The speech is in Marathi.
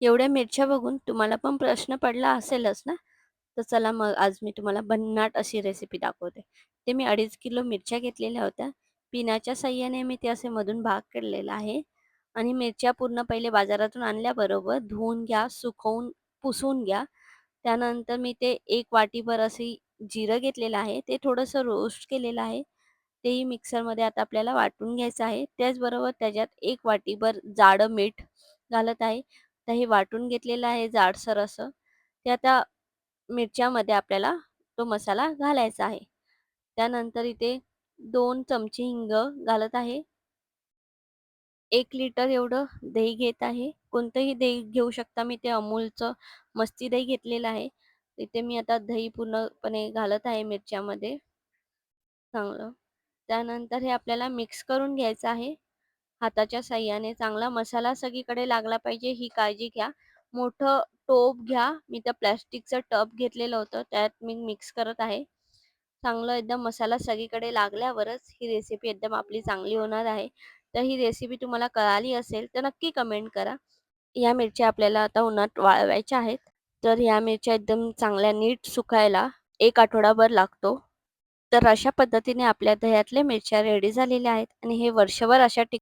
एवढ्या मिरच्या बघून तुम्हाला पण प्रश्न पडला असेलच ना? तर चला मग आज मी तुम्हाला भन्नाट अशी रेसिपी दाखवते. ते मी 2.5 किलो मिरच्या घेतलेल्या होत्या. पिनाच्या साहाय्याने मी ते असे मधून भाग केलेला आहे आणि मिरच्या पूर्ण पहिले बाजारातून आणल्याबरोबर धुवून घ्या, सुकवून पुसून घ्या. त्यानंतर मी ते 1 वाटीभर अशी जिरं घेतलेलं आहे. ते थोडंसं रोस्ट केलेलं आहे. तेही मिक्सरमध्ये आता आपल्याला वाटून घ्यायचं आहे. त्याचबरोबर त्याच्यात 1 वाटीभर जाडं मीठ घालत आहे. तर हे वाटून घेतलेलं आहे जाडसर असं. ते आता मिरच्यामध्ये आपल्याला तो मसाला घालायचा आहे. त्यानंतर इथे 2 चमचे हिंग घालत आहे. 1 लिटर एवढं दही घेत आहे. कोणतंही दही घेऊ शकता. मी ते अमूलचं मस्ती दही घेतलेलं आहे. इथे मी आता दही पूर्णपणे घालत आहे मिरच्यामध्ये चांगलं. त्यानंतर हे आपल्याला मिक्स करून घ्यायचं आहे. हाताच्या साहाय्याने चांगला मसाला सगळीकडे लागला पाहिजे ही काळजी घ्या. मोठं टोप घ्या. मी तर प्लास्टिकचं टब घेतलेलं होतं. त्यात मी मिक्स करत आहे. चांगलं एकदम मसाला सगळीकडे लागल्यावरच ही रेसिपी एकदम आपली चांगली होणार आहे. तर ही रेसिपी तुम्हाला कळाली असेल तर नक्की कमेंट करा. या मिरच्या आपल्याला आता उन्हात वाळवायच्या आहेत. तर ह्या मिरच्या एकदम चांगल्या नीट सुकायला 1 आठवडाभर लागतो. तर अशा पद्धतीने आपल्या दह्यातल्या मिरच्या रेडी झालेल्या आहेत आणि हे वर्षभर अशा